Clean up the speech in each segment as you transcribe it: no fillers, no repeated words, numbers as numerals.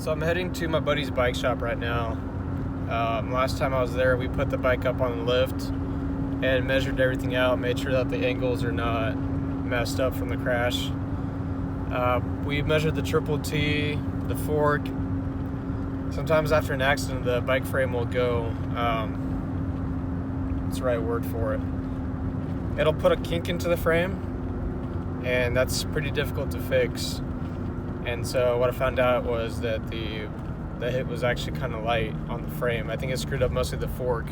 So I'm heading to my buddy's bike shop right now. Last time I was there, we put the bike up on the lift and measured everything out, made sure that the angles are not messed up from the crash. We measured the triple T, the fork. Sometimes after an accident, the bike frame will go, what's the right word for it? It'll put a kink into the frame, and that's pretty difficult to fix. And so what I found out was that the hit was actually kind of light on the frame. I think it screwed up mostly the fork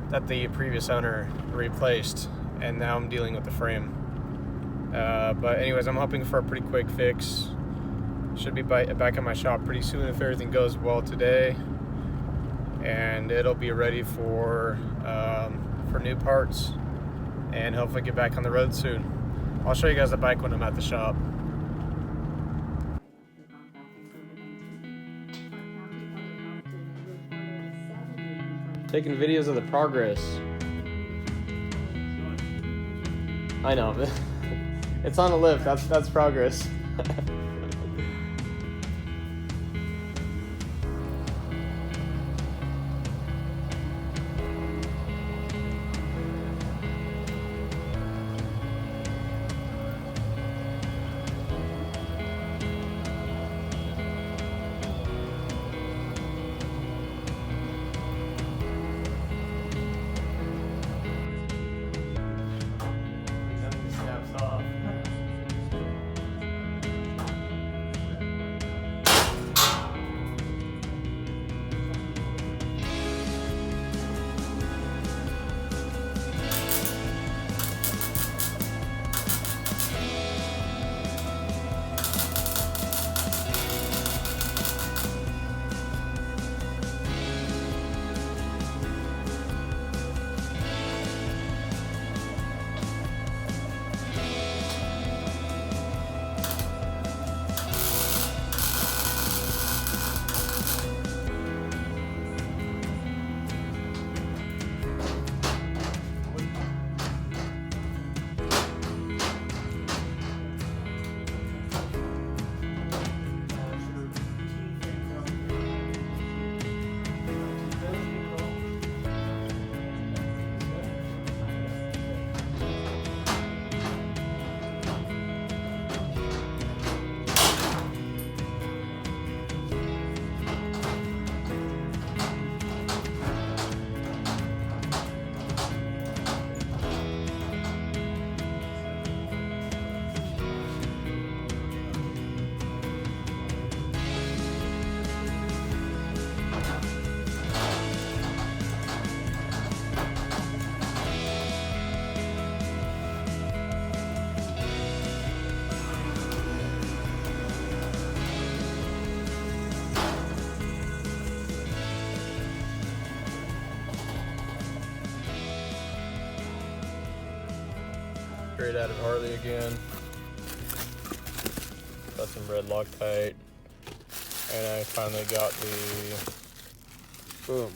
that the previous owner replaced, and now I'm dealing with the frame. But anyways, I'm hoping for a pretty quick fix. Should be back at my shop pretty soon if everything goes well today, and it'll be ready for new parts, and hopefully get back on the road soon. I'll show you guys the bike when I'm at the shop. Taking videos of the progress. I know. It's on a lift. That's progress. Straight out of Harley again. Got some red Loctite, and I finally got the boom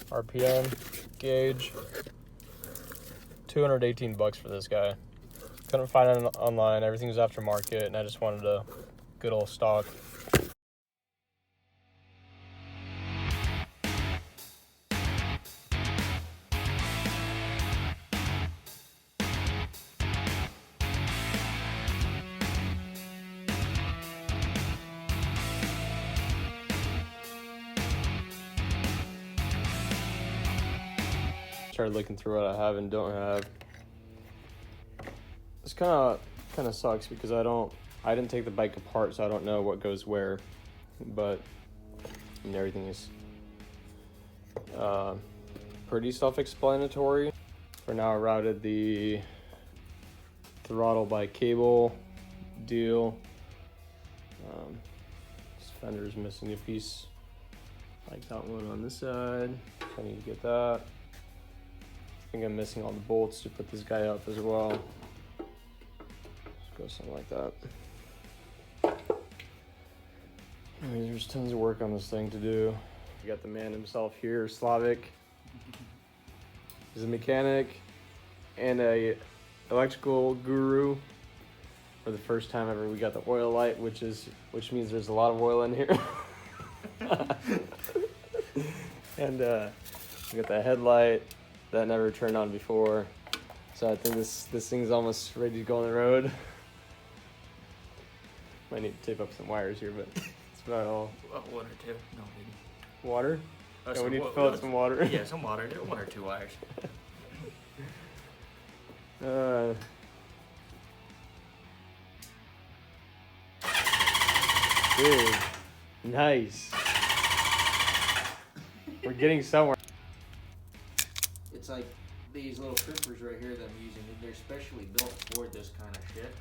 RPM gauge. $218 for this guy. Couldn't find it online. Everything was aftermarket, and I just wanted a good old stock. Started looking through what I have and don't have. This kind of sucks because I didn't take the bike apart, so I don't know what goes where. But I mean, everything is pretty self-explanatory. For now, I routed the throttle by cable deal. This fender's missing a piece, like that one on this side. So I need to get that. I think I'm missing all the bolts to put this guy up as well. Let's go something like that. I mean, there's tons of work on this thing to do. We got the man himself here, Slavic. He's a mechanic and a electrical guru. for the first time ever, we got the oil light, which means there's a lot of oil in here. And we got the headlight that never turned on before. So I think this thing's almost ready to go on the road. Might need to tape up some wires here, but it's about all. One or two. No, maybe. Water? Yeah, we need to fill out some water. Yeah, some water. 1 or 2 wires. Dude, nice. We're getting somewhere. It's like these little crimpers right here that I'm using. They're specially built for this kind of shit.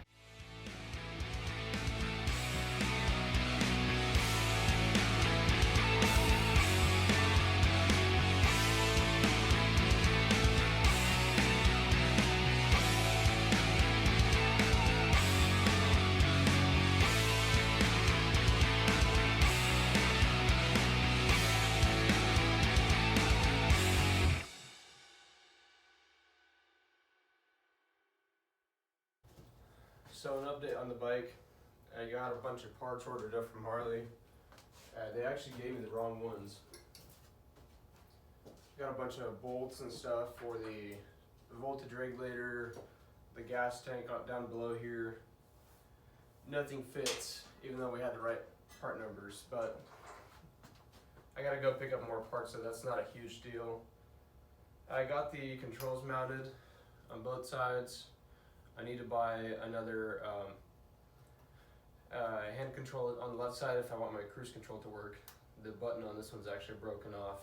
So an update on the bike. I got a bunch of parts ordered up from Harley. They actually gave me the wrong ones. Got a bunch of bolts and stuff for the voltage regulator, the gas tank down below here. Nothing fits, even though we had the right part numbers, but I gotta go pick up more parts, so that's not a huge deal. I got the controls mounted on both sides. I need to buy another hand control on the left side if I want my cruise control to work. The button on this one's actually broken off.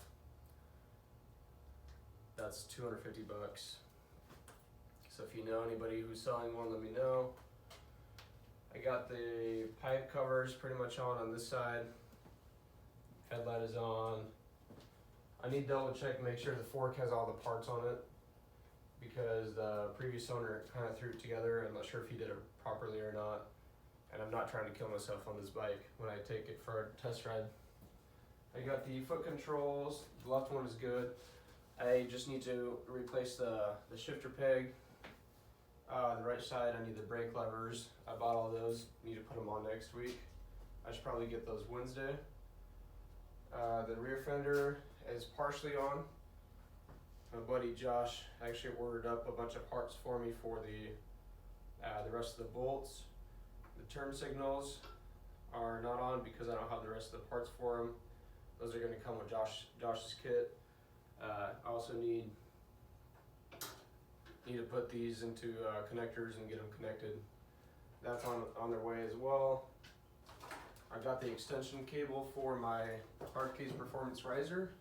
That's $250. So if you know anybody who's selling one, let me know. I got the pipe covers pretty much on this side. Headlight is on. I need to double check and make sure the fork has all the parts on it, because the previous owner kind of threw it together. I'm not sure if he did it properly or not, and I'm not trying to kill myself on this bike when I take it for a test ride. I got the foot controls. The left one is good. I just need to replace the shifter peg. The right side, I need the brake levers. I bought all those. Need to put them on next week. I should probably get those Wednesday. The rear fender is partially on. My buddy Josh actually ordered up a bunch of parts for me for the rest of the bolts. The turn signals are not on because I don't have the rest of the parts for them. Those are going to come with Josh's kit. I also need to put these into connectors and get them connected. That's on their way as well. I got the extension cable for my hard case performance riser.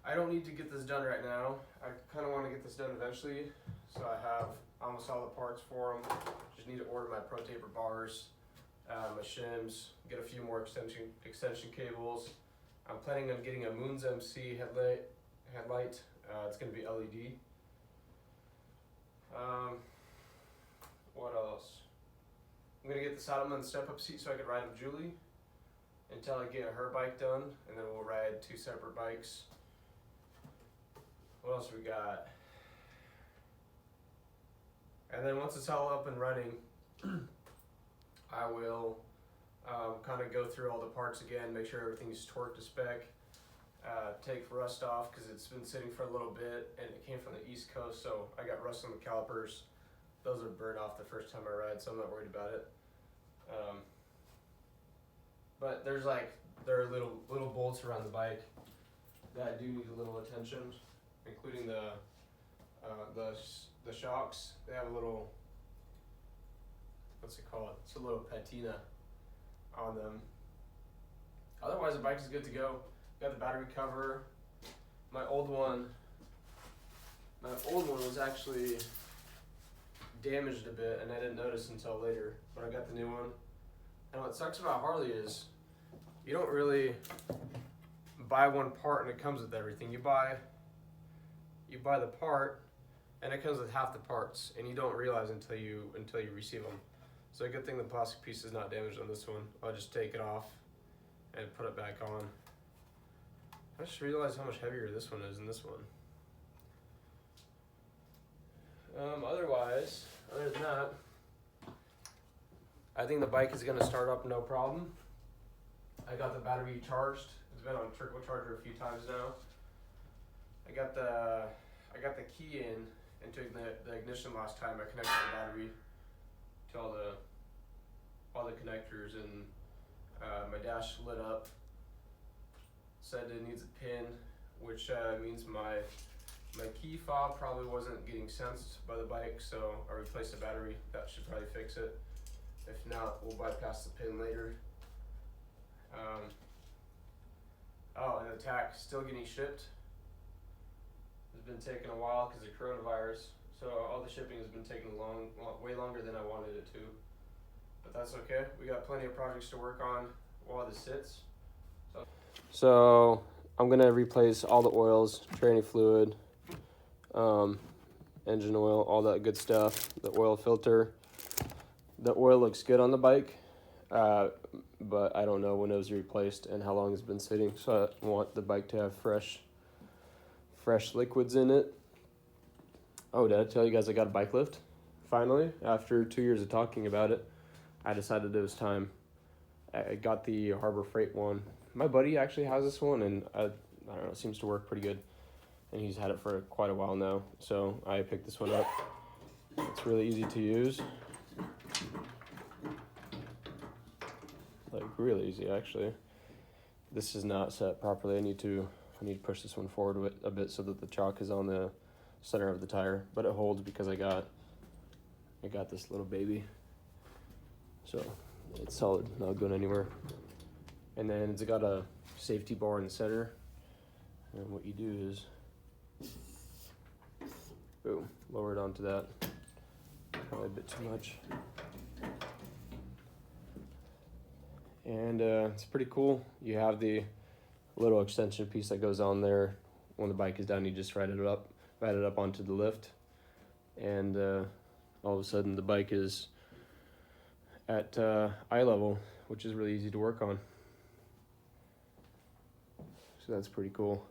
I don't need to get this done right now. I kind of want to get this done eventually. So I have almost all the parts for them. Just need to order my Pro Taper bars, my shims, get a few more extension cables. I'm planning on getting a Moons MC headlight. It's going to be LED. What else? I'm going to get the Saddleman step-up seat so I can ride with Julie until I get her bike done, and then we'll ride 2 separate bikes. What else we got? And then once it's all up and running, I will kind of go through all the parts again, make sure everything's torqued to spec, take rust off because it's been sitting for a little bit and it came from the East Coast, so I got rust on the calipers. Those are burned off the first time I ride, so I'm not worried about it. But there are little bolts around the bike that do need a little attention, including the shocks. They have a little, what's it called? It's a little patina on them. Otherwise, the bike is good to go. Got the battery cover. My old one was actually damaged a bit, and I didn't notice until later. But I got the new one. And what sucks about Harley is you don't really buy one part and it comes with everything. You buy the part and it comes with half the parts, and you don't realize until you receive them. So a good thing the plastic piece is not damaged on this one. I'll just take it off and put it back on. I just realized how much heavier this one is than this one. Other than that, I think the bike is gonna start up no problem. I got the battery charged. It's been on turbocharger a few times now. I got the key in into the ignition last time. I connected the battery to all the connectors, and my dash lit up. Said it needs a pin, which means my key fob probably wasn't getting sensed by the bike, so I replaced the battery. That should probably fix it. If not, we'll bypass the pin later. Oh, and the tack still getting shipped. It's been taking a while because of coronavirus, so all the shipping has been taking way longer than I wanted it to. But that's okay. We got plenty of projects to work on while this sits. So I'm gonna replace all the oils, training fluid, engine oil, all that good stuff. The oil filter. The oil looks good on the bike, but I don't know when it was replaced and how long it's been sitting. So I want the bike to have fresh liquids in it. Oh, did I tell you guys I got a bike lift? Finally, after 2 years of talking about it, I decided it was time. I got the Harbor Freight one. My buddy actually has this one, and I don't know, it seems to work pretty good. And he's had it for quite a while now, so I picked this one up. It's really easy to use. Like, really easy, actually. This is not set properly. I need to push this one forward a bit so that the chalk is on the center of the tire, but it holds because I got this little baby, so it's solid, not going anywhere. And then it's got a safety bar in the center, and what you do is boom, lower it onto that. Probably a bit too much. And it's pretty cool. You have the little extension piece that goes on there. When the bike is down, you just ride it up onto the lift, and all of a sudden the bike is at eye level, which is really easy to work on. So that's pretty cool.